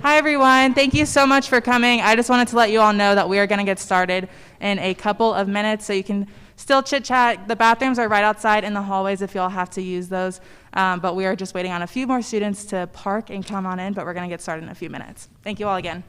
Hi, everyone. Thank you so much for coming. I just wanted to let you all know that we are going to get started in a couple of minutes, so you can still chit-chat. The bathrooms are right outside in the hallways if you all have to use those, but we are just waiting on a few more students to park and come on in, but we're going to get started in a few minutes. Thank you all again.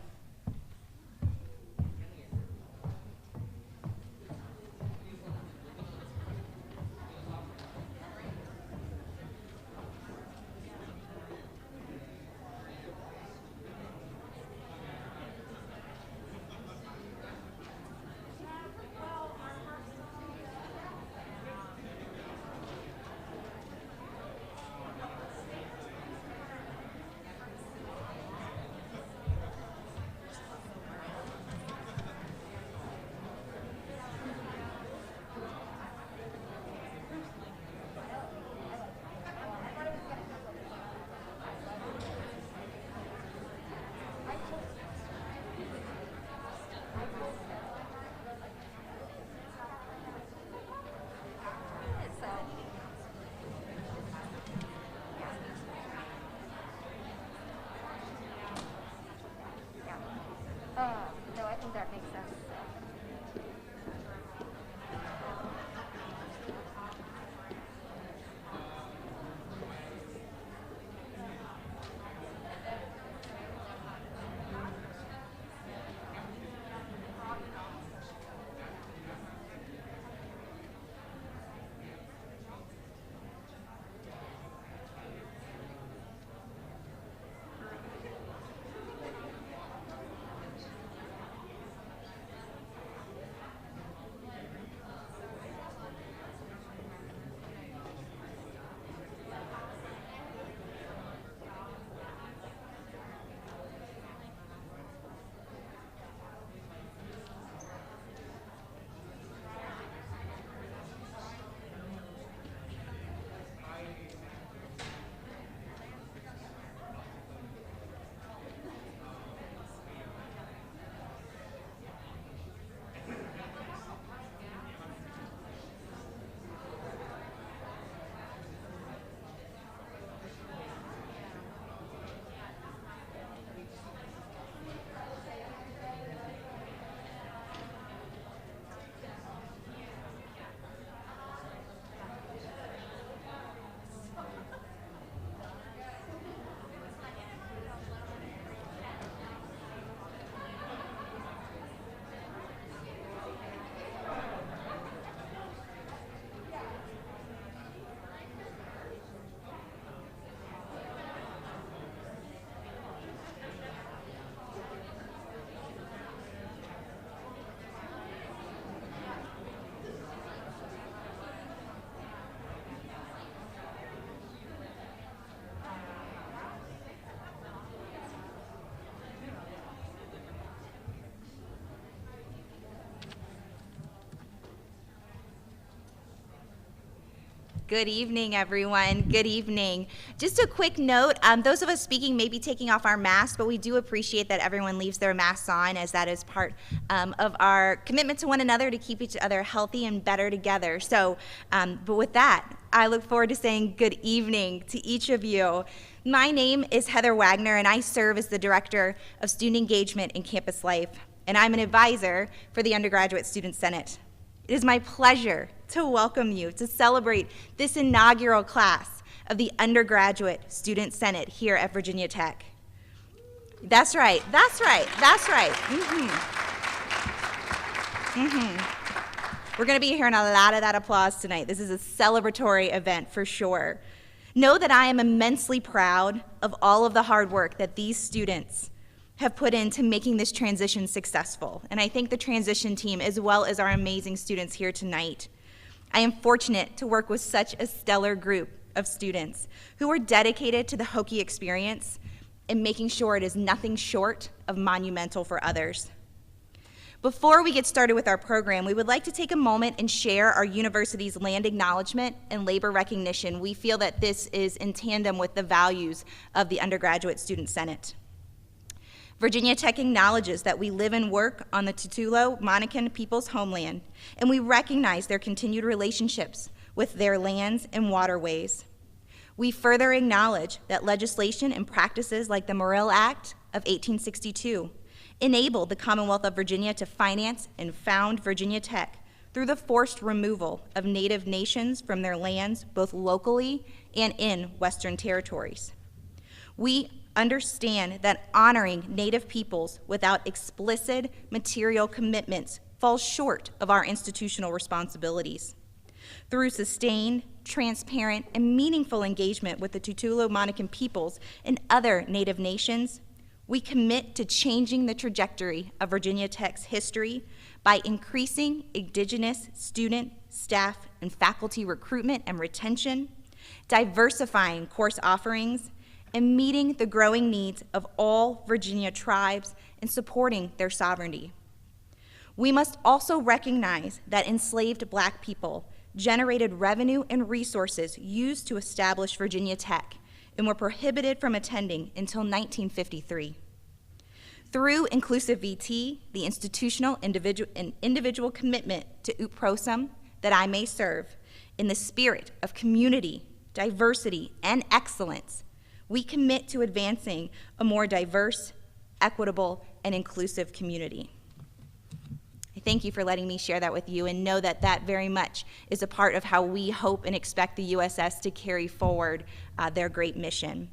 No, I think that makes sense. Good evening, everyone. Good evening. Just a quick note, those of us speaking may be taking off our masks, but we do appreciate that everyone leaves their masks on, as that is part of our commitment to one another to keep each other healthy and better together. So, but with that, I look forward to saying good evening to each of you. My name is Heather Wagner, and I serve as the Director of Student Engagement and Campus Life, and I'm an advisor for the Undergraduate Student Senate. It is my pleasure to welcome you to celebrate this inaugural class of the Undergraduate Student Senate here at Virginia Tech. That's right, that's right, that's right. We're gonna be hearing a lot of that applause tonight. This is a celebratory event for sure. Know that I am immensely proud of all of the hard work that these students have put into making this transition successful. And I thank the transition team as well as our amazing students here tonight. I am fortunate to work with such a stellar group of students who are dedicated to the Hokie experience and making sure it is nothing short of monumental for others. Before we get started with our program, we would like to take a moment and share our university's land acknowledgement and labor recognition. We feel that this is in tandem with the values of the Undergraduate Student Senate. Virginia Tech acknowledges that we live and work on the Tutulo Monacan people's homeland, and we recognize their continued relationships with their lands and waterways. We further acknowledge that legislation and practices like the Morrill Act of 1862 enabled the Commonwealth of Virginia to finance and found Virginia Tech through the forced removal of Native nations from their lands, both locally and in Western territories. We understand that honoring Native peoples without explicit material commitments falls short of our institutional responsibilities. Through sustained, transparent, and meaningful engagement with the Tutulo-Monacan peoples and other Native nations, we commit to changing the trajectory of Virginia Tech's history by increasing Indigenous student, staff, and faculty recruitment and retention, diversifying course offerings, and meeting the growing needs of all Virginia tribes and supporting their sovereignty. We must also recognize that enslaved Black people generated revenue and resources used to establish Virginia Tech and were prohibited from attending until 1953. Through Inclusive VT, the institutional and individual commitment to UPROSM that I may serve, in the spirit of community, diversity, and excellence, we commit to advancing a more diverse, equitable, and inclusive community. I thank you for letting me share that with you, and know that that very much is a part of how we hope and expect the USS to carry forward their great mission.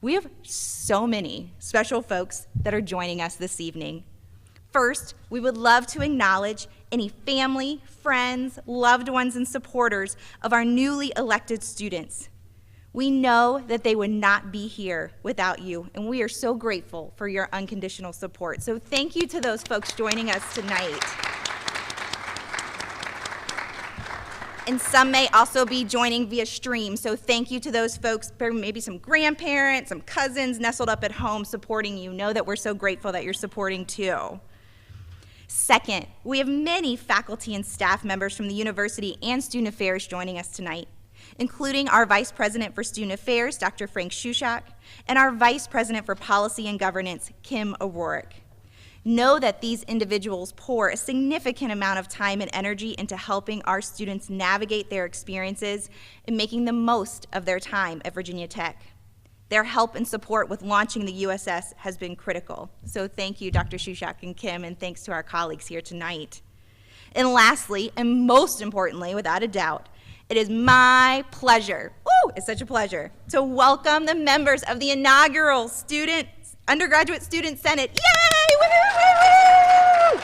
We have so many special folks that are joining us this evening. First, we would love to acknowledge any family, friends, loved ones, and supporters of our newly elected students. We know that they would not be here without you, and we are so grateful for your unconditional support. So thank you to those folks joining us tonight. And some may also be joining via stream, so thank you to those folks, maybe some grandparents, some cousins nestled up at home supporting you. Know that we're so grateful that you're supporting too. Second, we have many faculty and staff members from the university and student affairs joining us tonight, including our Vice President for Student Affairs, Dr. Frank Shushak, and our Vice President for Policy and Governance, Kim O'Rourke. Know that these individuals pour a significant amount of time and energy into helping our students navigate their experiences and making the most of their time at Virginia Tech. Their help and support with launching the USS has been critical. So thank you, Dr. Shushak and Kim, and thanks to our colleagues here tonight. And lastly, and most importantly, without a doubt, it is my pleasure, it's such a pleasure, to welcome the members of the inaugural Undergraduate Student Senate. Yay! Woo-hoo, woo-hoo!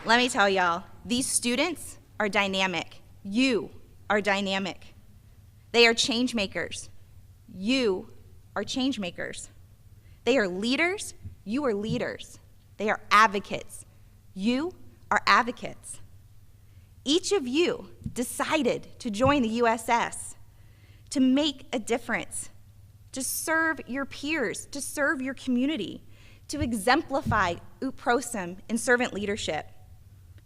Let me tell y'all, these students are dynamic. You are dynamic. They are change makers. You are change makers. They are leaders. You are leaders. They are advocates. You are advocates. Each of you decided to join the USS to make a difference, to serve your peers, to serve your community, to exemplify UPROSM and servant leadership.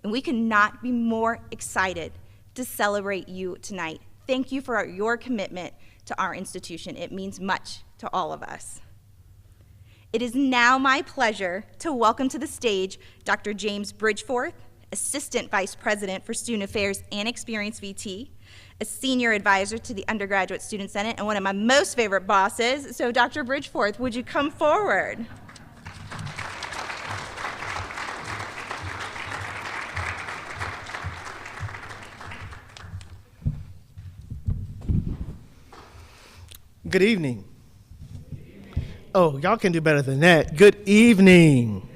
And we could not be more excited to celebrate you tonight. Thank you for your commitment to our institution. It means much to all of us. It is now my pleasure to welcome to the stage Dr. James Bridgeforth, Assistant Vice President for Student Affairs and Experience VT, a senior advisor to the Undergraduate Student Senate, and one of my most favorite bosses. So Dr. Bridgeforth, would you come forward? Good evening. Oh, y'all can do better than that. Good evening.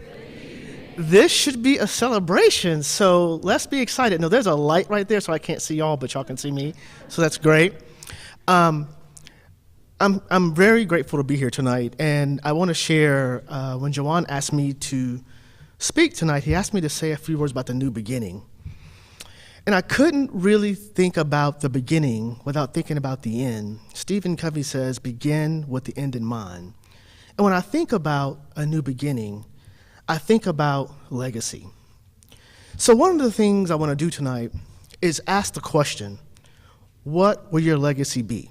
This should be a celebration, so let's be excited. No, there's a light right there, so I can't see y'all, but y'all can see me, so that's great. I'm very grateful to be here tonight, and I want to share, when Jawan asked me to speak tonight, he asked me to say a few words about the new beginning. And I couldn't really think about the beginning without thinking about the end. Stephen Covey says, begin with the end in mind. And when I think about a new beginning, I think about legacy. So one of the things I want to do tonight is ask the question, what will your legacy be?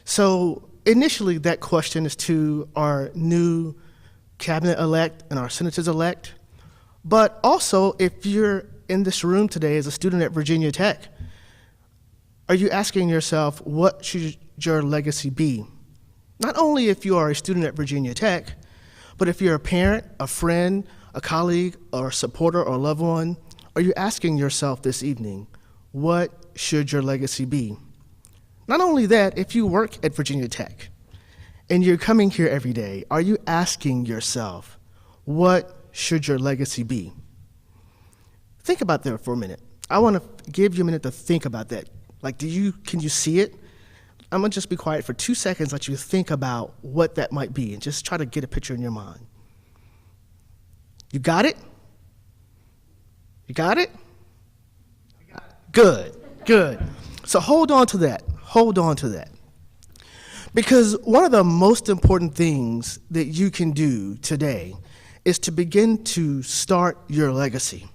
So initially that question is to our new cabinet-elect and our senators-elect, but also if you're in this room today is a student at Virginia Tech. Are you asking yourself, what should your legacy be? Not only if you are a student at Virginia Tech, but if you're a parent, a friend, a colleague, or a supporter or loved one, are you asking yourself this evening, what should your legacy be? Not only that, if you work at Virginia Tech and you're coming here every day, are you asking yourself, what should your legacy be? Think about that for a minute. I want to give you a minute to think about that. Like, can you see it? I'm gonna just be quiet for 2 seconds, let you think about what that might be, and just try to get a picture in your mind. You got it? You got it? Good, good. So hold on to that. Hold on to that. Because one of the most important things that you can do today is to begin to start your legacy.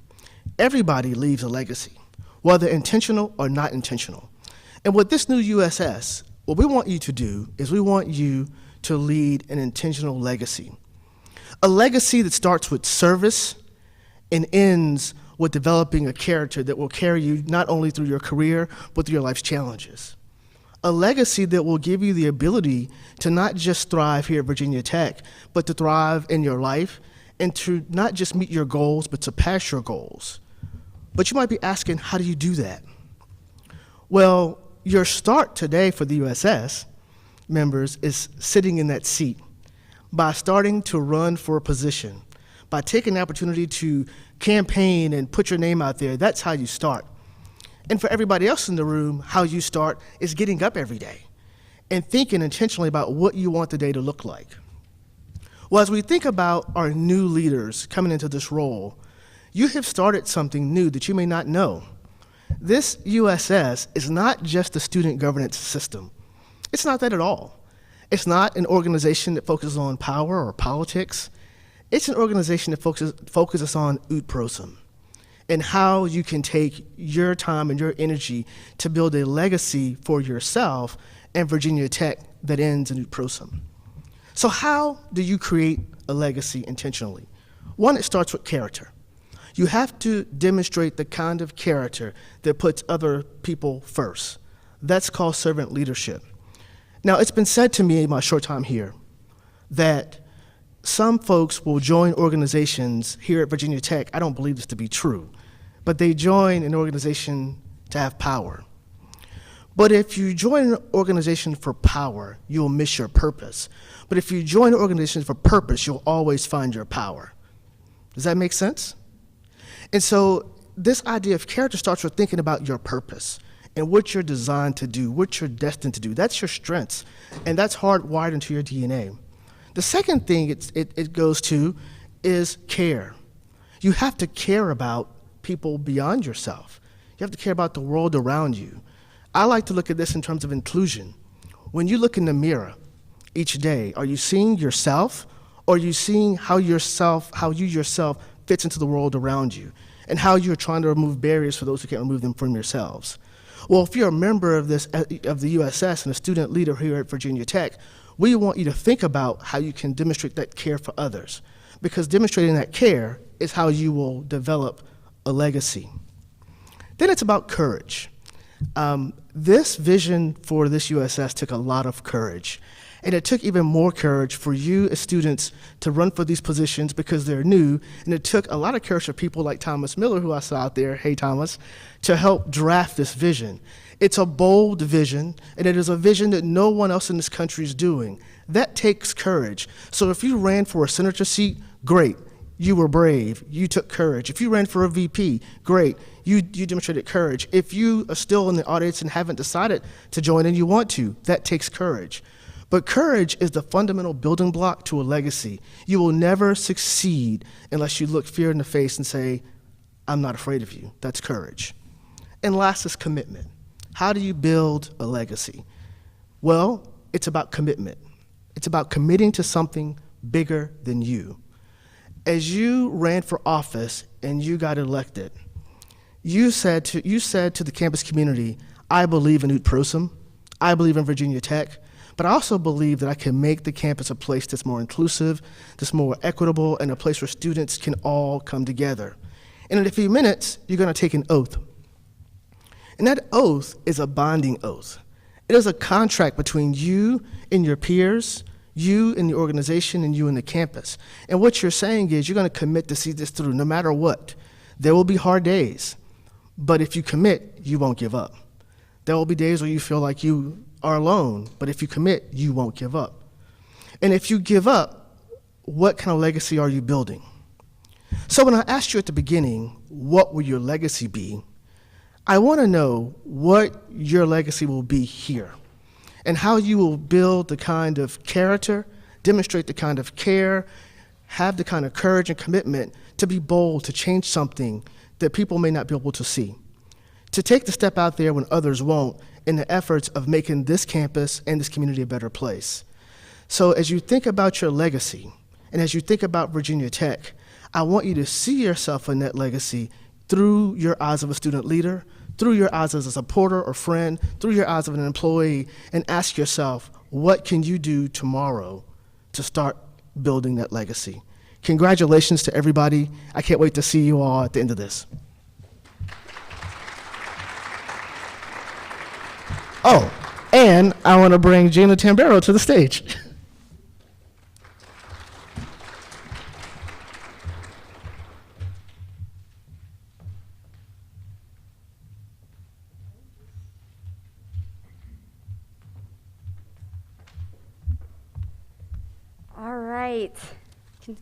Everybody leaves a legacy, whether intentional or not intentional. And with this new USS, what we want you to do is we want you to lead an intentional legacy. A legacy that starts with service and ends with developing a character that will carry you not only through your career, but through your life's challenges. A legacy that will give you the ability to not just thrive here at Virginia Tech, but to thrive in your life and to not just meet your goals, but surpass your goals. But you might be asking, how do you do that? Well, your start today for the USS members is sitting in that seat by starting to run for a position, by taking the opportunity to campaign and put your name out there. That's how you start. And for everybody else in the room, how you start is getting up every day and thinking intentionally about what you want the day to look like. Well, as we think about our new leaders coming into this role, you have started something new that you may not know. This USS is not just a student governance system. It's not that at all. It's not an organization that focuses on power or politics. It's an organization that focuses on ut prosum and how you can take your time and your energy to build a legacy for yourself and Virginia Tech that ends in ut prosum. So how do you create a legacy intentionally? One, it starts with character. You have to demonstrate the kind of character that puts other people first. That's called servant leadership. Now, it's been said to me in my short time here that some folks will join organizations here at Virginia Tech. I don't believe this to be true, but they join an organization to have power. But if you join an organization for power, you'll miss your purpose. But if you join an organization for purpose, you'll always find your power. Does that make sense? And so this idea of character starts with thinking about your purpose and what you're designed to do, what you're destined to do. That's your strengths, and that's hardwired into your DNA. The second thing it goes to is care. You have to care about people beyond yourself. You have to care about the world around you. I like to look at this in terms of inclusion. When you look in the mirror each day, are you seeing yourself, or are you seeing how you yourself fits into the world around you, and how you're trying to remove barriers for those who can't remove them from yourselves? Well, if you're a member of the USS and a student leader here at Virginia Tech, we want you to think about how you can demonstrate that care for others, because demonstrating that care is how you will develop a legacy. Then it's about courage. This vision for this USS took a lot of courage. And it took even more courage for you as students to run for these positions because they're new. And it took a lot of courage for people like Thomas Miller, who I saw out there, hey Thomas, to help draft this vision. It's a bold vision, and it is a vision that no one else in this country is doing. That takes courage. So if you ran for a senator seat, great. You were brave. You took courage. If you ran for a VP, great. You demonstrated courage. If you are still in the audience and haven't decided to join and you want to, that takes courage. But courage is the fundamental building block to a legacy. You will never succeed unless you look fear in the face and say, I'm not afraid of you. That's courage. And last is commitment. How do you build a legacy? Well, it's about commitment. It's about committing to something bigger than you. As you ran for office and you got elected, you said to the campus community, I believe in ut prosum, I believe in Virginia Tech, but I also believe that I can make the campus a place that's more inclusive, that's more equitable, and a place where students can all come together. And in a few minutes, you're going to take an oath. And that oath is a bonding oath. It is a contract between you and your peers, you and the organization, and you and the campus. And what you're saying is you're going to commit to see this through no matter what. There will be hard days, but if you commit, you won't give up. There will be days where you feel like you are alone, but if you commit, you won't give up. And if you give up, what kind of legacy are you building? So when I asked you at the beginning, what will your legacy be? I want to know what your legacy will be here and how you will build the kind of character, demonstrate the kind of care, have the kind of courage and commitment to be bold, to change something that people may not be able to see, to take the step out there when others won't in the efforts of making this campus and this community a better place. So as you think about your legacy and as you think about Virginia Tech, I want you to see yourself in that legacy through your eyes of a student leader, through your eyes as a supporter or friend, through your eyes of an employee, and ask yourself, what can you do tomorrow to start building that legacy? Congratulations to everybody. I can't wait to see you all at the end of this. Oh, and I want to bring Gina Tambero to the stage. All right.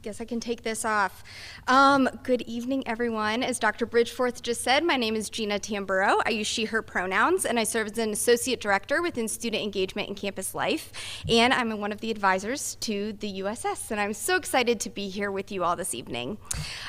Guess I can take this off. Good evening, everyone. As Dr. Bridgeforth just said, my name is Gina Tamburo. I use she, her pronouns, and I serve as an associate director within student engagement and campus life. And I'm one of the advisors to the USS, and I'm so excited to be here with you all this evening.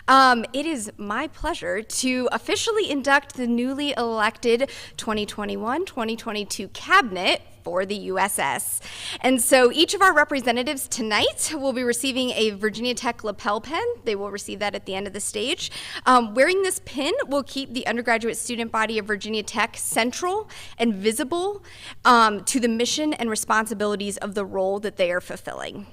It is my pleasure to officially induct the newly elected 2021-2022 cabinet for the USS. And so each of our representatives tonight will be receiving a Virginia Tech lapel pin. They will receive that at the end of the stage. Wearing this pin will keep the undergraduate student body of Virginia Tech central and visible to the mission and responsibilities of the role that they are fulfilling.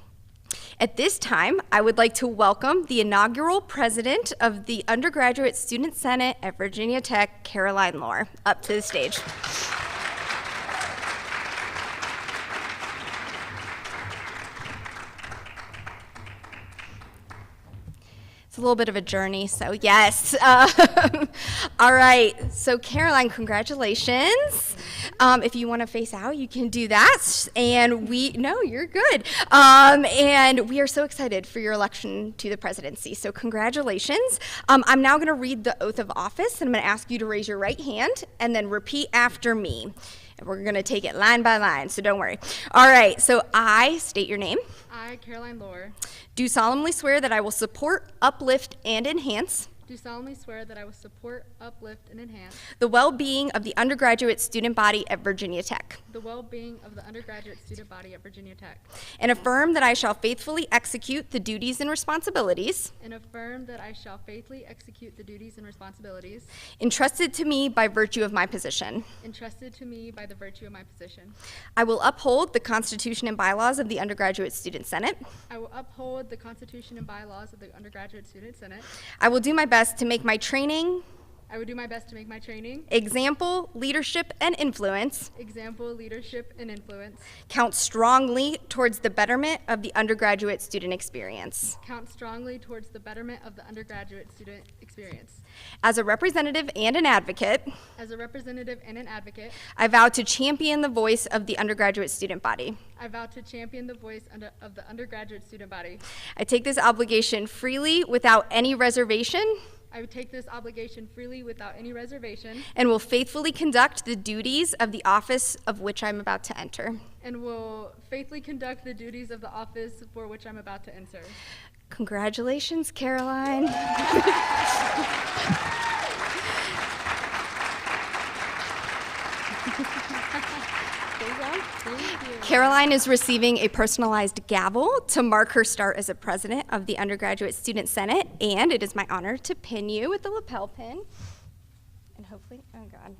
At this time, I would like to welcome the inaugural president of the Undergraduate Student Senate at Virginia Tech, Caroline Lohr, up to the stage. A little bit of a journey, so yes. All right, so Caroline, congratulations. If you want to face out, you can do that. And no, you're good. And we are so excited for your election to the presidency, so congratulations. I'm now going to read the oath of office, and I'm going to ask you to raise your right hand and then repeat after me. And we're going to take it line by line, so don't worry. All right, so I state your name. I, Caroline Lohr, Do solemnly swear that I will support, uplift, and enhance do solemnly swear that I will support, uplift, and enhance the well-being of the undergraduate student body at Virginia Tech, the well-being of the undergraduate student body at Virginia Tech, and affirm that I shall faithfully execute the duties and responsibilities and affirm that I shall faithfully execute the duties and responsibilities entrusted to me by virtue of my position. entrusted to me by the virtue of my position. I will uphold the Constitution and bylaws of the Undergraduate Student Senate. I will uphold the Constitution and bylaws of the Undergraduate Student Senate. I will do my best to make my training, I will do my best to make my training, example, leadership, and influence example, leadership, and influence count strongly towards the betterment of the undergraduate student experience. count strongly towards the betterment of the undergraduate student experience. As a representative and an advocate, As a representative and an advocate, I vow to champion the voice of the undergraduate student body. I vow to champion the voice of the undergraduate student body. I take this obligation freely without any reservation I would take this obligation freely without any reservation and will faithfully conduct the duties of the office of which I'm about to enter. and will faithfully conduct the duties of the office for which I'm about to enter. Congratulations, Caroline. Caroline is receiving a personalized gavel to mark her start as a president of the Undergraduate Student Senate, and it is my honor to pin you with the lapel pin. And hopefully, oh God.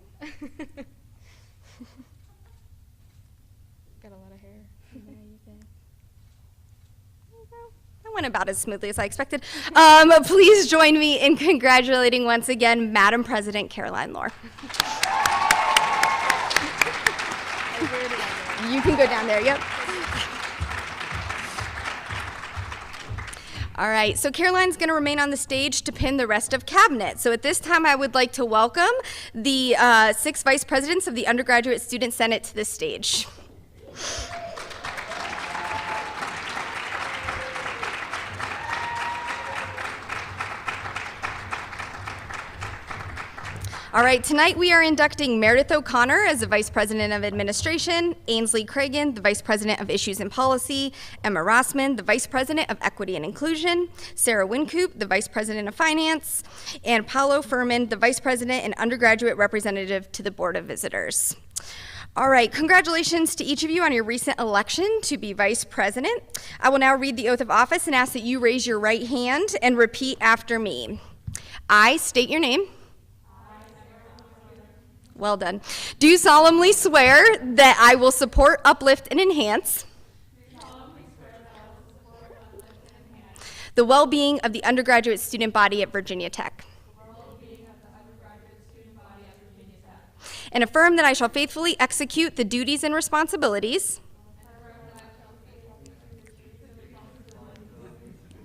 Got a lot of hair. There you go. I want went about as smoothly as I expected. Please join me in congratulating once again Madam President Caroline Lohr. You can go down there, yep. All right, so Caroline's going to remain on the stage to pin the rest of cabinet. So at this time, I would like to welcome the 6 vice presidents of the Undergraduate Student Senate to the stage. All right, tonight we are inducting Meredith O'Connor as the Vice President of Administration, Ainsley Cragen, the Vice President of Issues and Policy, Emma Rossman, the Vice President of Equity and Inclusion, Sarah Wincoop, the Vice President of Finance, and Paulo Furman, the Vice President and Undergraduate Representative to the Board of Visitors. All right, congratulations to each of you on your recent election to be Vice President. I will now read the oath of office and ask that you raise your right hand and repeat after me. I state your name. Well done. Do solemnly swear that I will support, uplift, and enhance the well-being of the undergraduate student body at Virginia Tech. And affirm that I shall faithfully execute the duties and responsibilities.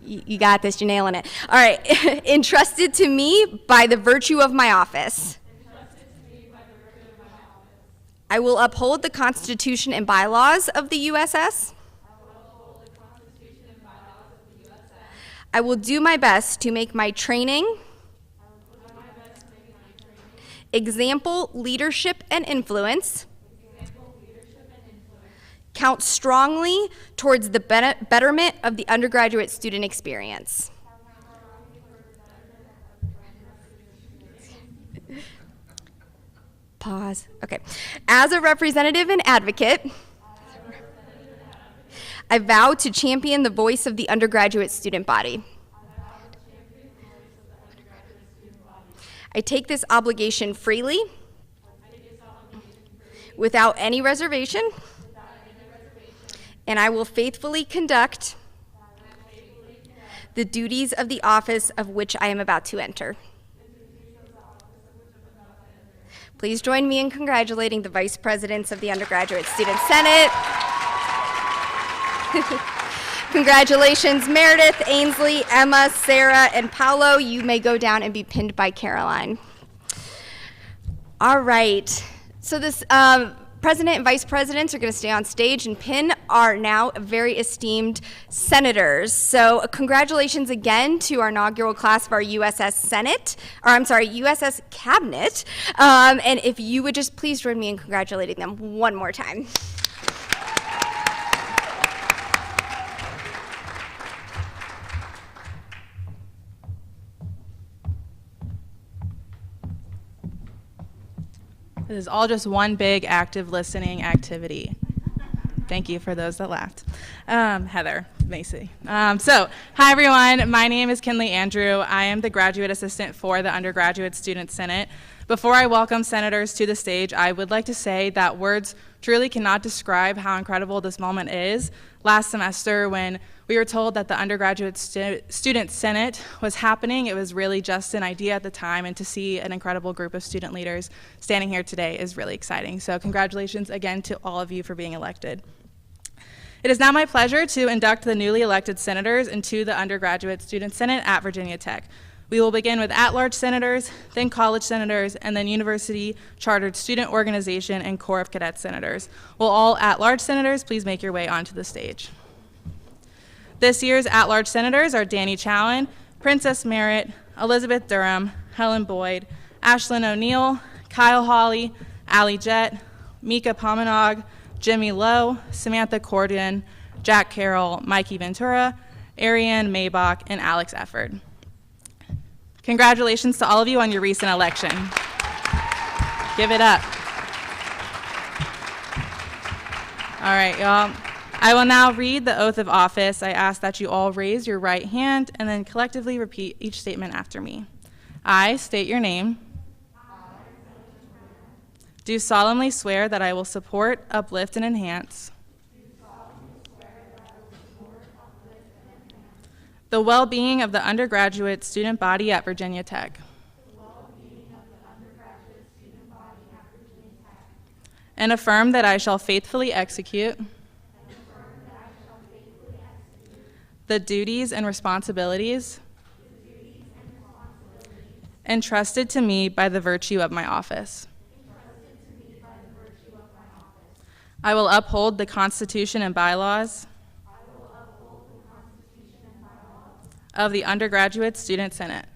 You got this, you're nailing it. All right, entrusted to me by the virtue of my office. I will uphold the Constitution and bylaws of the USS. I will do my best to make my training, example, leadership, and influence count strongly towards the betterment of the undergraduate student experience. Pause. Okay. As a representative and advocate, I vow to champion the voice of the undergraduate student body. I take this obligation freely, without any reservation, and I will faithfully conduct the duties of the office of which I am about to enter. Please join me in congratulating the vice presidents of the Undergraduate Student Senate. Congratulations, Meredith, Ainsley, Emma, Sarah, and Paulo. You may go down and be pinned by Caroline. All right. So this president and vice presidents are going to stay on stage and pin our now very esteemed senators. So congratulations again to our inaugural class of our USS Cabinet. And if you would just please join me in congratulating them one more time. This is all just one big active listening activity. Thank you for those that laughed. Heather Macy. Hi everyone, my name is Kinley Andrew. I am the graduate assistant for the Undergraduate Student Senate. Before I welcome senators to the stage, I would like to say that words truly cannot describe how incredible this moment is. Last semester, when we were told that the Undergraduate Student Senate was happening, it was really just an idea at the time, and to see an incredible group of student leaders standing here today is really exciting. So congratulations again to all of you for being elected. It is now my pleasure to induct the newly elected senators into the Undergraduate Student Senate at Virginia Tech. We will begin with at-large senators, then college senators, and then university chartered student organization and Corps of Cadet senators. Will all at-large senators please make your way onto the stage? This year's at-large senators are Danny Chowan, Princess Merritt, Elizabeth Durham, Helen Boyd, Ashlyn O'Neill, Kyle Hawley, Allie Jett, Mika Pomenog, Jimmy Lowe, Samantha Cordian, Jack Carroll, Mikey Ventura, Ariane Maybach, and Alex Efford. Congratulations to all of you on your recent election. Give it up. All right, y'all. I will now read the oath of office. I ask that you all raise your right hand and then collectively repeat each statement after me. I state your name. Do solemnly swear that I will support, uplift, and enhance the well-being of the undergraduate student body at Virginia Tech, and affirm that I shall faithfully execute the duties and responsibilities entrusted to me by the virtue of my office. I will uphold the Constitution and bylaws of the Undergraduate Student Senate.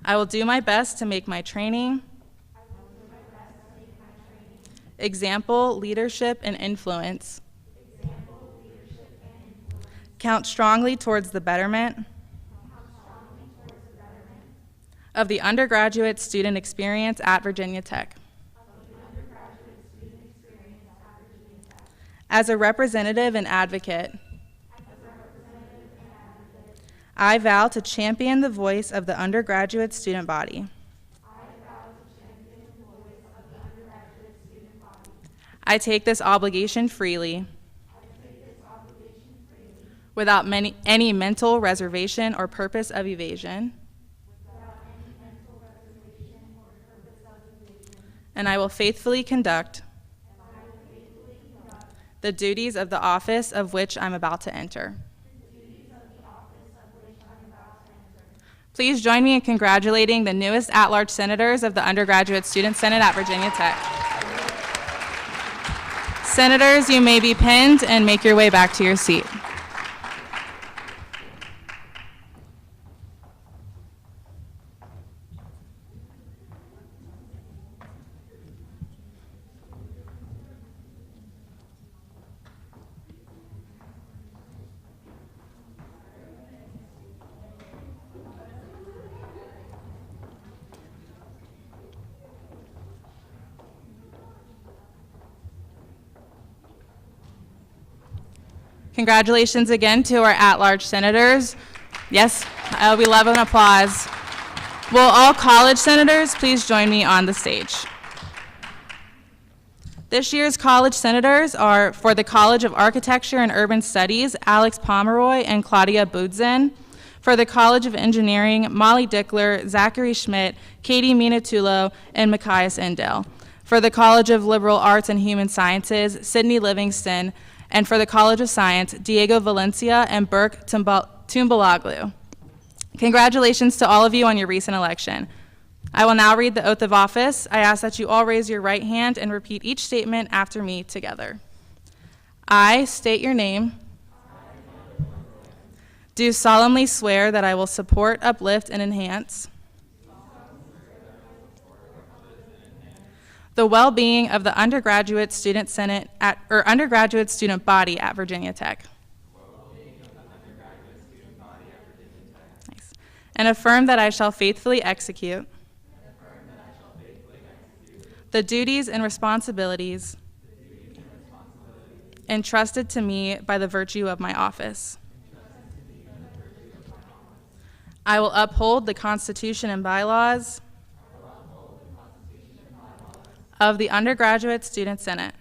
I will do my best to make my training, example, leadership, and influence count strongly towards the betterment of the undergraduate student experience at Virginia Tech. As a representative and advocate, I vow to champion the voice of the undergraduate student body. I take this obligation freely, without any mental reservation or purpose of evasion. And I will faithfully conduct the duties of the office of which I'm about to enter. Please join me in congratulating the newest at-large senators of the Undergraduate Student Senate at Virginia Tech. Senators, you may be pinned and make your way back to your seat. Congratulations again to our at-large senators. Yes, we love an applause. Will all college senators please join me on the stage? This year's college senators are for the College of Architecture and Urban Studies, Alex Pomeroy and Claudia Budzen. For the College of Engineering, Molly Dickler, Zachary Schmidt, Katie Minatulo, and Machias Endale. For the College of Liberal Arts and Human Sciences, Sydney Livingston. And for the College of Science, Diego Valencia and Burke Tumbalaglu. Congratulations to all of you on your recent election. I will now read the oath of office. I ask that you all raise your right hand and repeat each statement after me together. I state your name. Do solemnly swear that I will support, uplift, and enhance the well-being of the Undergraduate Student Senate or Undergraduate Student Body at Virginia Tech. Nice. And affirm that I shall faithfully execute the duties and responsibilities entrusted to me by the virtue of my office. I will uphold the Constitution and bylaws of the Undergraduate Student Senate.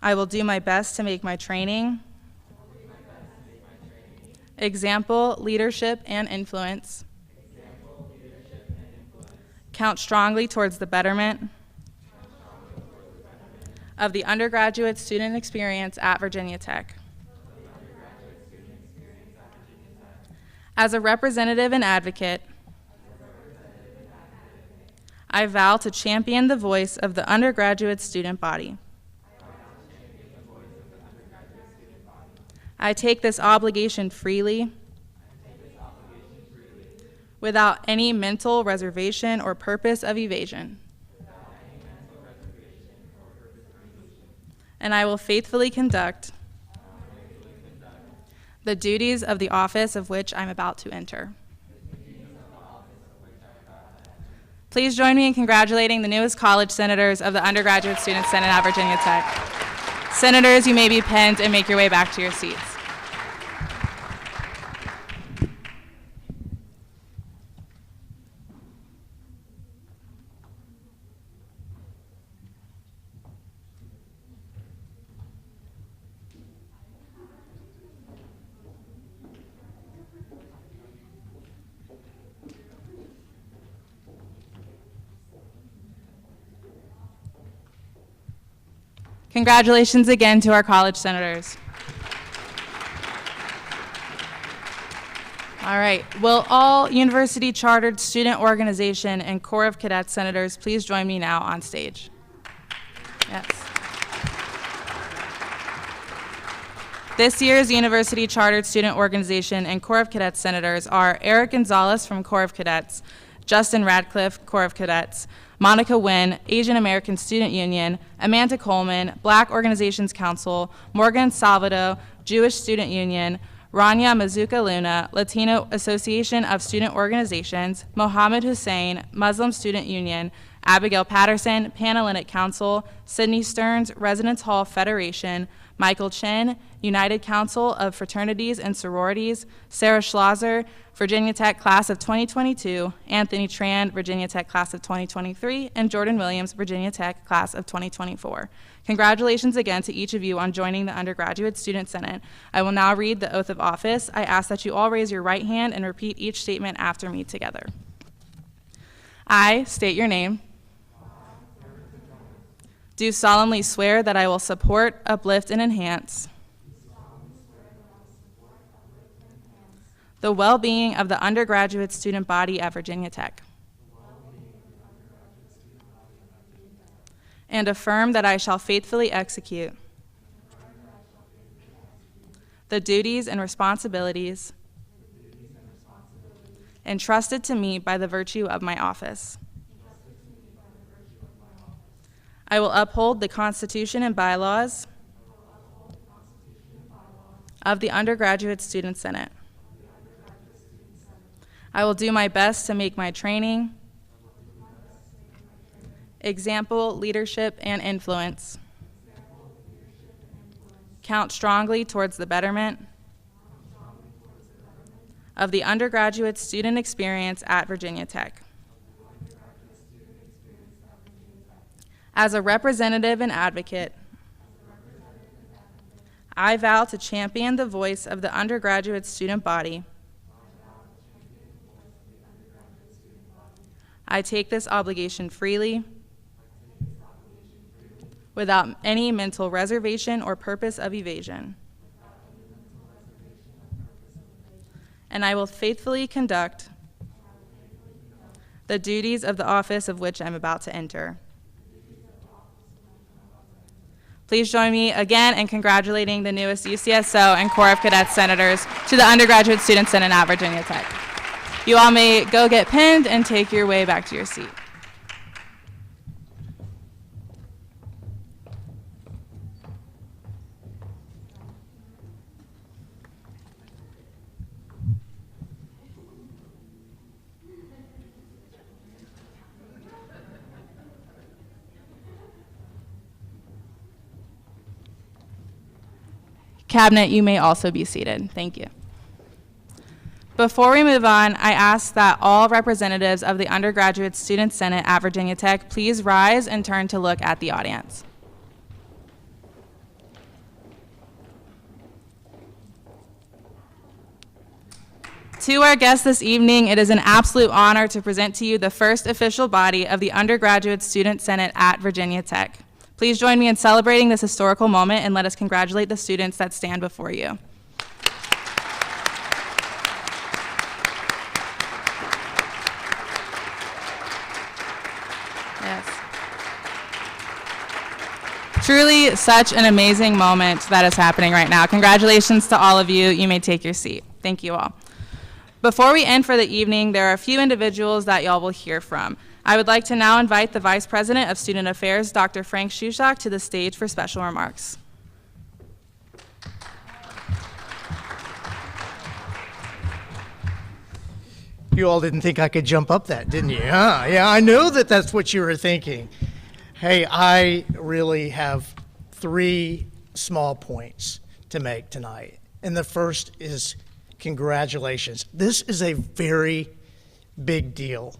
I will do my best to make my training, example, leadership, and influence count strongly towards the betterment of the undergraduate student experience at Virginia Tech. As a representative and advocate, I vow to champion the voice of the undergraduate student body. I take this obligation freely, without any mental reservation or purpose of evasion. And I will faithfully conduct the duties of the office of which I'm about to enter. Please join me in congratulating the newest college senators of the Undergraduate Student Senate at Virginia Tech. Senators, you may be pinned and make your way back to your seats. Congratulations again to our college senators. All right, will all University Chartered Student Organization and Corps of Cadets senators please join me now on stage? Yes. This year's University Chartered Student Organization and Corps of Cadets senators are Eric Gonzalez from Corps of Cadets, Justin Radcliffe, Corps of Cadets, Monica Nguyen, Asian American Student Union, Amanda Coleman, Black Organizations Council, Morgan Salvado, Jewish Student Union, Rania Mazuka Luna, Latino Association of Student Organizations, Mohammed Hussein, Muslim Student Union, Abigail Patterson, Panhellenic Council, Sydney Stearns, Residence Hall Federation, Michael Chin, United Council of Fraternities and Sororities, Sarah Schlosser, Virginia Tech Class of 2022, Anthony Tran, Virginia Tech Class of 2023, and Jordan Williams, Virginia Tech Class of 2024. Congratulations again to each of you on joining the Undergraduate Student Senate. I will now read the oath of office. I ask that you all raise your right hand and repeat each statement after me together. I state your name. Do solemnly swear that I will support, uplift, and enhance the well-being of the undergraduate student body at Virginia Tech, and affirm that I shall faithfully execute the duties and responsibilities entrusted to me by the virtue of my office. I will uphold the Constitution and bylaws of the Undergraduate Student Senate. I will do my best to make my training, example, leadership, and influence count strongly towards the betterment of the undergraduate student experience at Virginia Tech. As a representative and advocate, I vow to champion the voice of the undergraduate student body. I take this obligation freely, without any mental reservation or purpose of evasion. And I will faithfully conduct the duties of the office of which I'm about to enter. Please join me again in congratulating the newest UCSO and Corps of Cadets senators to the Undergraduate Student Senate at Virginia Tech. You all may go get pinned and take your way back to your seat. Cabinet, you may also be seated. Thank you. Before we move on, I ask that all representatives of the Undergraduate Student Senate at Virginia Tech please rise and turn to look at the audience. To our guests this evening, it is an absolute honor to present to you the first official body of the Undergraduate Student Senate at Virginia Tech. Please join me in celebrating this historical moment and let us congratulate the students that stand before you. Yes. Truly such an amazing moment that is happening right now. Congratulations to all of you. You may take your seat. Thank you all. Before we end for the evening, there are a few individuals that y'all will hear from. I would like to now invite the Vice President of Student Affairs, Dr. Frank Shushak, to the stage for special remarks. You all didn't think I could jump up that, didn't you? Huh? Yeah, I know that that's what you were thinking. Hey, I really have 3 small points to make tonight. And the first is congratulations. This is a very big deal.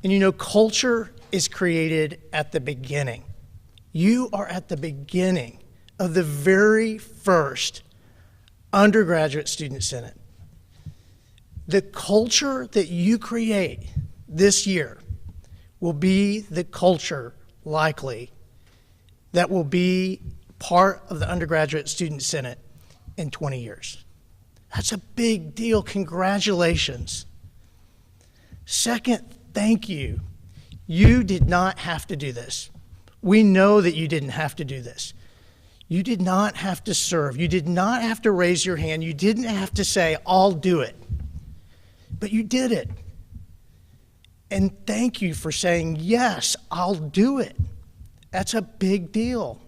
And you know, culture is created at the beginning. You are at the beginning of the very first Undergraduate Student Senate. The culture that you create this year will be the culture, likely, that will be part of the Undergraduate Student Senate in 20 years. That's a big deal. Congratulations. Second, thank you. You did not have to do this. We know that you didn't have to do this. You did not have to serve. You did not have to raise your hand. You didn't have to say, I'll do it. But you did it. And thank you for saying, yes, I'll do it. That's a big deal.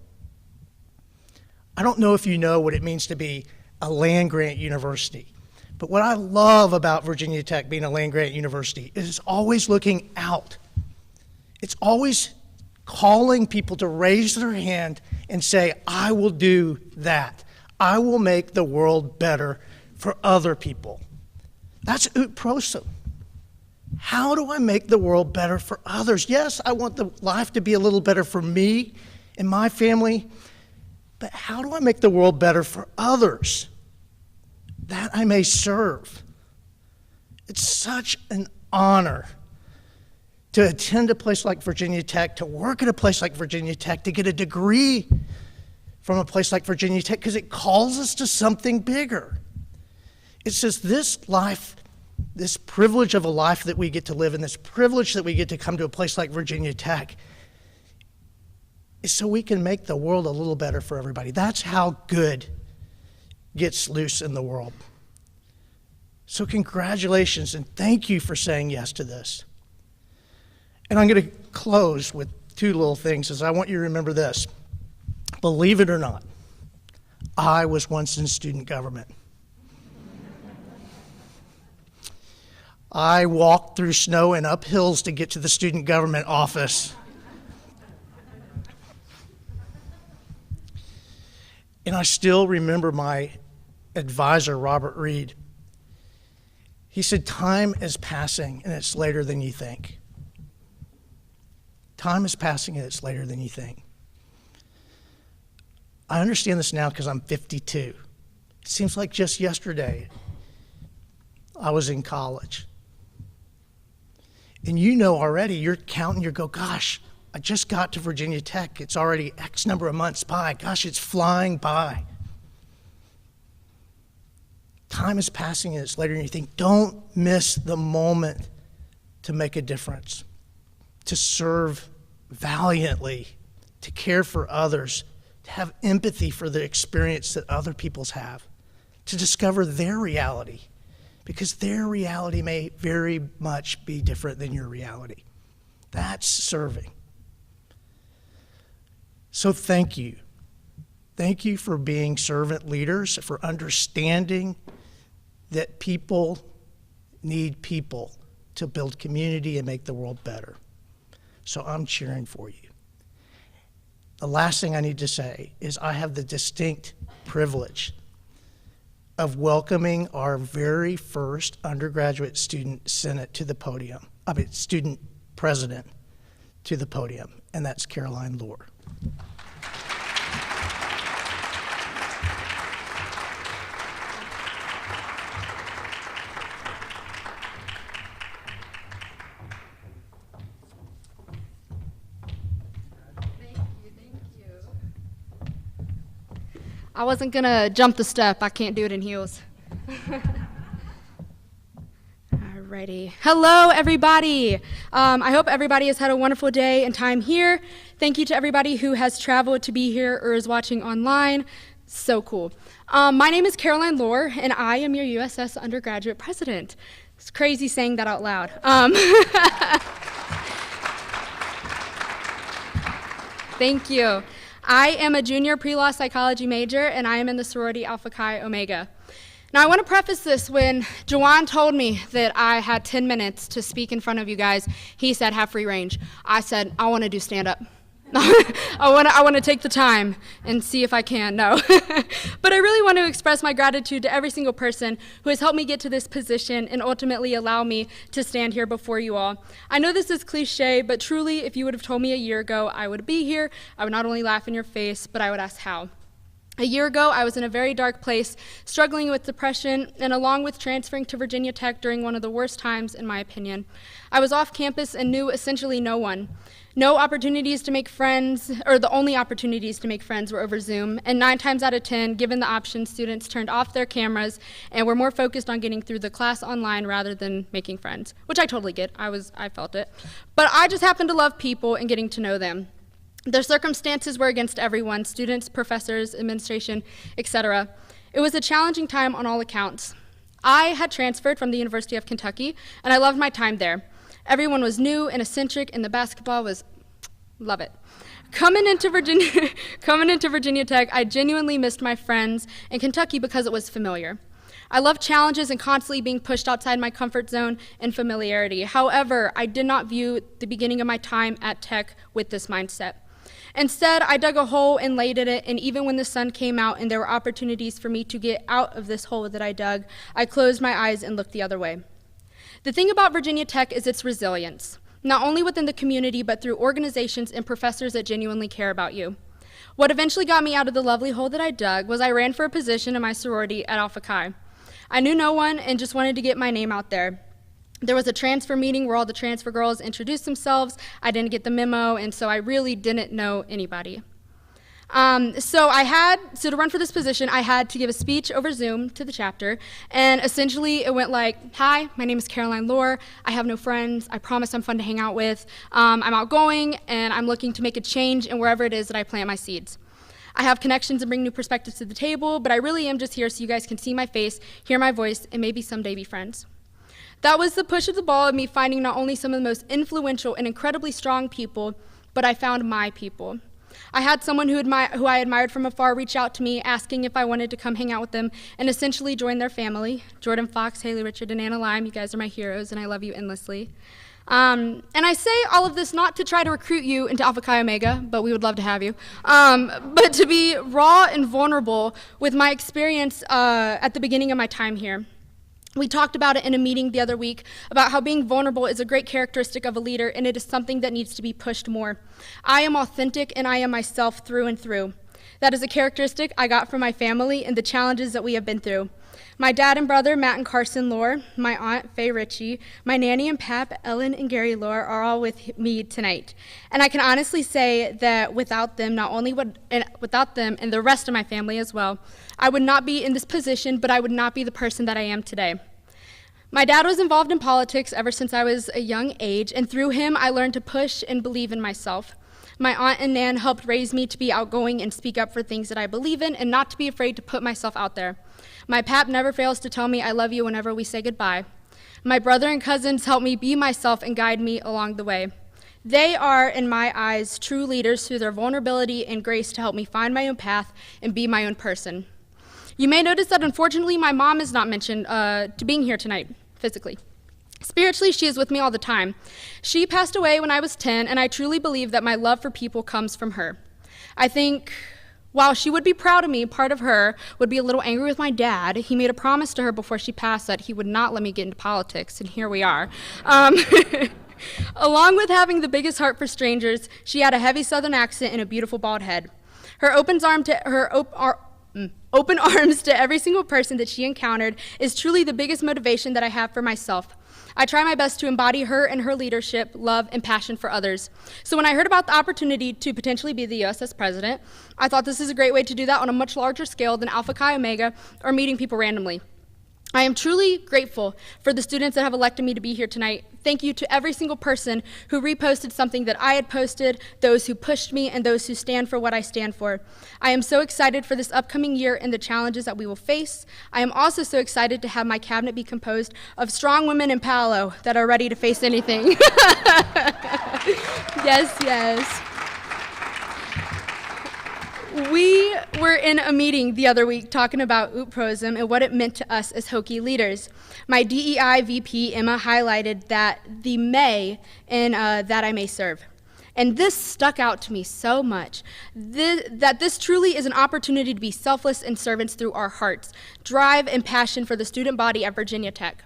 I don't know if you know what it means to be a land-grant university, but what I love about Virginia Tech being a land-grant university is it's always looking out. It's always calling people to raise their hand and say, I will do that. I will make the world better for other people. That's ut prosim. How do I make the world better for others? Yes, I want the life to be a little better for me and my family, but how do I make the world better for others that I may serve? It's such an honor to attend a place like Virginia Tech, to work at a place like Virginia Tech, to get a degree from a place like Virginia Tech, because it calls us to something bigger. It says this life, this privilege of a life that we get to live, and this privilege that we get to come to a place like Virginia Tech, is so we can make the world a little better for everybody. That's how good gets loose in the world. So congratulations, and thank you for saying yes to this. And I'm going to close with two little things, as I want you to remember this. Believe it or not, I was once in student government. I walked through snow and up hills to get to the student government office. And I still remember my advisor, Robert Reed. He said, time is passing and it's later than you think. Time is passing and it's later than you think. I understand this now because I'm 52. It seems like just yesterday I was in college. And you know already, you're counting, you go, gosh, I just got to Virginia Tech. It's already X number of months by. Gosh, it's flying by. Time is passing and it's later than you think. Don't miss the moment to make a difference, to serve valiantly, to care for others, to have empathy for the experience that other people's have, to discover their reality, because their reality may very much be different than your reality. That's serving. So thank you. Thank you for being servant leaders, for understanding that people need people to build community and make the world better. So I'm cheering for you. The last thing I need to say is I have the distinct privilege of welcoming our very first Undergraduate Student Senate to the podium, student president to the podium, and that's Caroline Lohr. I wasn't gonna jump the step. I can't do it in heels. Alrighty. Hello, everybody. I hope everybody has had a wonderful day and time here. Thank you to everybody who has traveled to be here or is watching online. So cool. My name is Caroline Lohr, and I am your USS undergraduate president. It's crazy saying that out loud. Thank you. I am a junior pre-law psychology major, and I am in the sorority Alpha Chi Omega. Now, I want to preface this. When Jawan told me that I had 10 minutes to speak in front of you guys, he said, have free range. I said, I want to do stand-up. I want to take the time and see if I can. No. But I really want to express my gratitude to every single person who has helped me get to this position and ultimately allow me to stand here before you all. I know this is cliche, but truly, if you would have told me a year ago I would be here, I would not only laugh in your face, but I would ask how. A year ago, I was in a very dark place, struggling with depression, and along with transferring to Virginia Tech during one of the worst times, in my opinion. I was off campus and knew essentially no one. No opportunities to make friends, or the only opportunities to make friends were over Zoom, and 9 times out of 10, given the option, students turned off their cameras and were more focused on getting through the class online rather than making friends, which I totally get. I felt it. But I just happen to love people and getting to know them. Their circumstances were against everyone, students, professors, administration, etc. It was a challenging time on all accounts. I had transferred from the University of Kentucky, and I loved my time there. Everyone was new and eccentric, and the basketball was, love it. Coming into Virginia Tech, I genuinely missed my friends in Kentucky because it was familiar. I love challenges and constantly being pushed outside my comfort zone and familiarity. However, I did not view the beginning of my time at Tech with this mindset. Instead, I dug a hole and laid in it, and even when the sun came out and there were opportunities for me to get out of this hole that I dug, I closed my eyes and looked the other way. The thing about Virginia Tech is its resilience, not only within the community, but through organizations and professors that genuinely care about you. What eventually got me out of the lovely hole that I dug was I ran for a position in my sorority at Alpha Chi. I knew no one and just wanted to get my name out there. There was a transfer meeting where all the transfer girls introduced themselves. I didn't get the memo, and so I really didn't know anybody. So to run for this position, I had to give a speech over Zoom to the chapter, and essentially it went like, "Hi, my name is Caroline Lohr. I have no friends. I promise I'm fun to hang out with. I'm outgoing, and I'm looking to make a change in wherever it is that I plant my seeds. I have connections and bring new perspectives to the table, but I really am just here so you guys can see my face, hear my voice, and maybe someday be friends." That was the push of the ball of me finding not only some of the most influential and incredibly strong people, but I found my people. I had someone who I admired from afar reach out to me, asking if I wanted to come hang out with them and essentially join their family. Jordan Fox, Haley Richard, and Anna Lime, you guys are my heroes, and I love you endlessly. And I say all of this not to try to recruit you into Alpha Chi Omega, but we would love to have you, but to be raw and vulnerable with my experience at the beginning of my time here. We talked about it in a meeting the other week about how being vulnerable is a great characteristic of a leader, and it is something that needs to be pushed more. I am authentic, and I am myself through and through. That is a characteristic I got from my family and the challenges that we have been through. My dad and brother, Matt and Carson Lohr, my aunt, Faye Ritchie, my nanny and pap, Ellen and Gary Lohr, are all with me tonight. And I can honestly say that without them, without them and the rest of my family as well, I would not be in this position, but I would not be the person that I am today. My dad was involved in politics ever since I was a young age, and through him, I learned to push and believe in myself. My aunt and Nan helped raise me to be outgoing and speak up for things that I believe in and not to be afraid to put myself out there. My pap never fails to tell me I love you whenever we say goodbye. My brother and cousins help me be myself and guide me along the way. They are, in my eyes, true leaders through their vulnerability and grace to help me find my own path and be my own person. You may notice that unfortunately my mom is not mentioned to being here tonight, physically. Spiritually, she is with me all the time. She passed away when I was 10, and I truly believe that my love for people comes from her. I think while she would be proud of me, part of her would be a little angry with my dad. He made a promise to her before she passed that he would not let me get into politics, and here we are. Along with having the biggest heart for strangers, she had a heavy Southern accent and a beautiful bald head. Her open arms to every single person that she encountered is truly the biggest motivation that I have for myself. I try my best to embody her and her leadership, love, and passion for others. So when I heard about the opportunity to potentially be the USS president, I thought this is a great way to do that on a much larger scale than Alpha Chi Omega or meeting people randomly. I am truly grateful for the students that have elected me to be here tonight. Thank you to every single person who reposted something that I had posted, those who pushed me, and those who stand for what I stand for. I am so excited for this upcoming year and the challenges that we will face. I am also so excited to have my cabinet be composed of strong women in Palo that are ready to face anything. Yes, yes. We were in a meeting the other week talking about UPROSM and what it meant to us as Hokie leaders. My DEI VP, Emma, highlighted that the may in that I may serve. And this stuck out to me so much, that this truly is an opportunity to be selfless and servants through our hearts, drive and passion for the student body at Virginia Tech.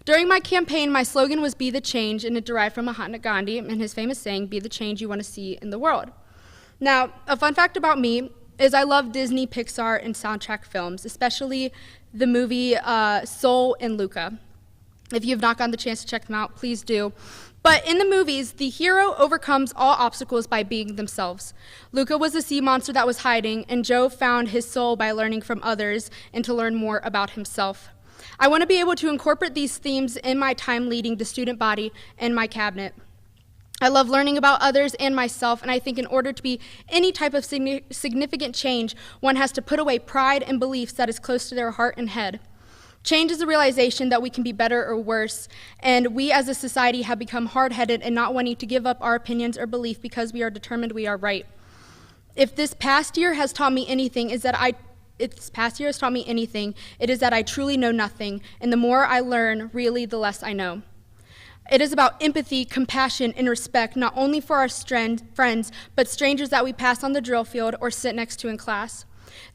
During my campaign, my slogan was "Be the change," and it derived from Mahatma Gandhi and his famous saying, "Be the change you want to see in the world." Now, a fun fact about me is I love Disney, Pixar, and soundtrack films, especially the movie Soul and Luca. If you have not gotten the chance to check them out, please do. But in the movies, the hero overcomes all obstacles by being themselves. Luca was a sea monster that was hiding, and Joe found his soul by learning from others and to learn more about himself. I want to be able to incorporate these themes in my time leading the student body and my cabinet. I love learning about others and myself, and I think in order to be any type of significant change, one has to put away pride and beliefs that is close to their heart and head. Change is a realization that we can be better or worse, and we as a society have become hard-headed and not wanting to give up our opinions or belief because we are determined we are right. If this past year has taught me anything, it is that I truly know nothing, and the more I learn, really, the less I know. It is about empathy, compassion, and respect, not only for our friends, but strangers that we pass on the drill field or sit next to in class.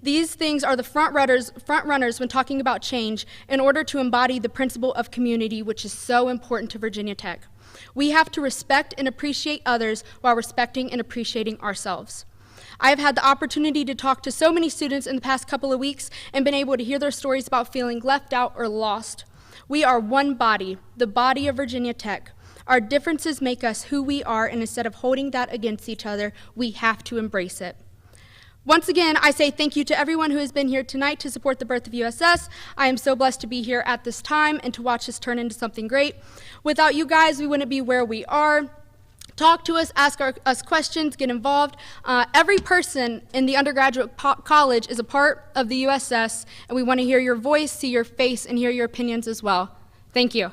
These things are the front runners when talking about change in order to embody the principle of community, which is so important to Virginia Tech. We have to respect and appreciate others while respecting and appreciating ourselves. I have had the opportunity to talk to so many students in the past couple of weeks and been able to hear their stories about feeling left out or lost. We are one body, the body of Virginia Tech. Our differences make us who we are, and instead of holding that against each other, we have to embrace it. Once again, I say thank you to everyone who has been here tonight to support the birth of USS. I am so blessed to be here at this time and to watch this turn into something great. Without you guys, we wouldn't be where we are. Talk to us, ask us questions, get involved. Every person in the undergraduate college is a part of the USS, and we want to hear your voice, see your face, and hear your opinions as well. Thank you.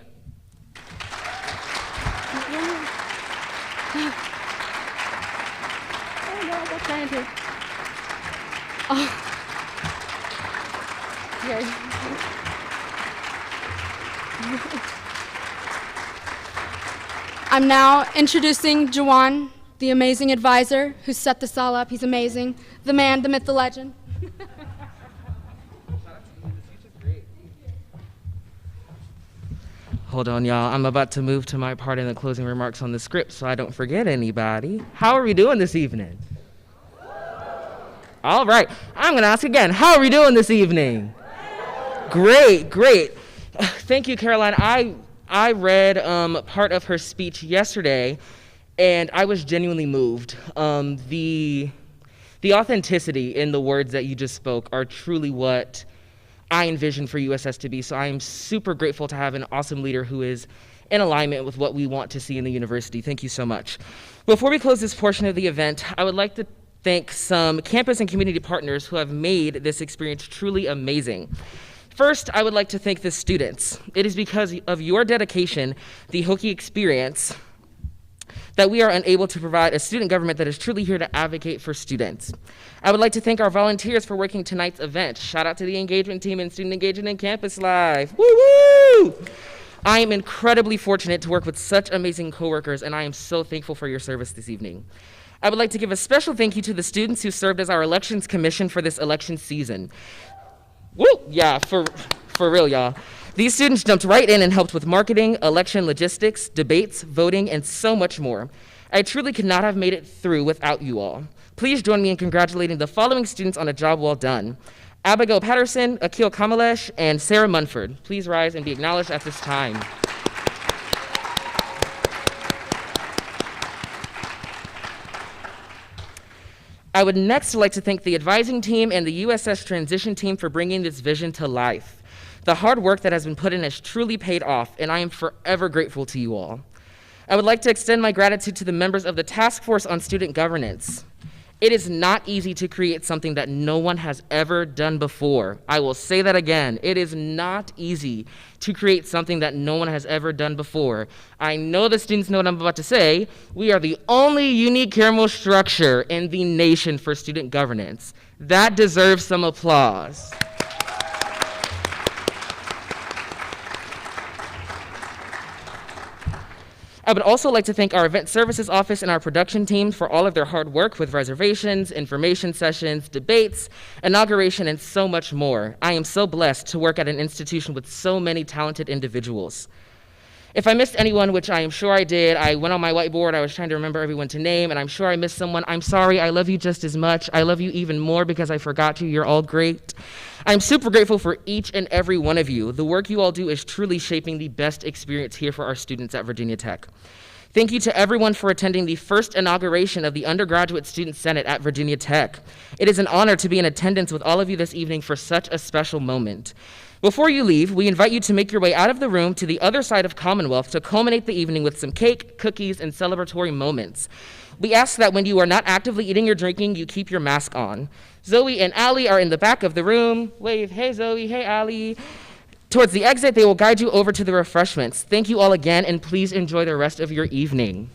I'm now introducing Juwan, the amazing advisor who set this all up. He's amazing. The man, the myth, the legend. Hold on, y'all. I'm about to move to my part in the closing remarks on the script so I don't forget anybody. How are we doing this evening? All right. I'm going to ask again. How are we doing this evening? Great, great. Thank you, Caroline. I read part of her speech yesterday, and I was genuinely moved. The authenticity in the words that you just spoke are truly what I envision for USS to be, so I am super grateful to have an awesome leader who is in alignment with what we want to see in the university. Thank you so much. Before we close this portion of the event, I would like to thank some campus and community partners who have made this experience truly amazing. First, I would like to thank the students. It is because of your dedication, the Hokie experience, that we are unable to provide a student government that is truly here to advocate for students. I would like to thank our volunteers for working tonight's event. Shout out to the engagement team and student engagement and campus life. Woo woo! I am incredibly fortunate to work with such amazing coworkers, and I am so thankful for your service this evening. I would like to give a special thank you to the students who served as our elections commission for this election season. Woo! Yeah, for real, y'all. These students jumped right in and helped with marketing, election logistics, debates, voting, and so much more. I truly could not have made it through without you all. Please join me in congratulating the following students on a job well done: Abigail Patterson, Akil Kamalesh, and Sarah Munford. Please rise and be acknowledged at this time. I would next like to thank the advising team and the USS transition team for bringing this vision to life. The hard work that has been put in has truly paid off, and I am forever grateful to you all. I would like to extend my gratitude to the members of the Task Force on Student Governance. It is not easy to create something that no one has ever done before. I will say that again. It is not easy to create something that no one has ever done before. I know the students know what I'm about to say. We are the only unique caramel structure in the nation for student governance. That deserves some applause. I would also like to thank our event services office and our production team for all of their hard work with reservations, information sessions, debates, inauguration, and so much more. I am so blessed to work at an institution with so many talented individuals. If I missed anyone, which I am sure I did, I went on my whiteboard, I was trying to remember everyone to name, and I'm sure I missed someone. I'm sorry, I love you just as much. I love you even more because I forgot you. You're all great. I'm super grateful for each and every one of you. The work you all do is truly shaping the best experience here for our students at Virginia Tech. Thank you to everyone for attending the first inauguration of the Undergraduate Student Senate at Virginia Tech. It is an honor to be in attendance with all of you this evening for such a special moment. Before you leave, we invite you to make your way out of the room to the other side of Commonwealth to culminate the evening with some cake, cookies, and celebratory moments. We ask that when you are not actively eating or drinking, you keep your mask on. Zoe and Allie are in the back of the room. Wave, hey Zoe, hey Allie. Towards the exit, they will guide you over to the refreshments. Thank you all again, and please enjoy the rest of your evening.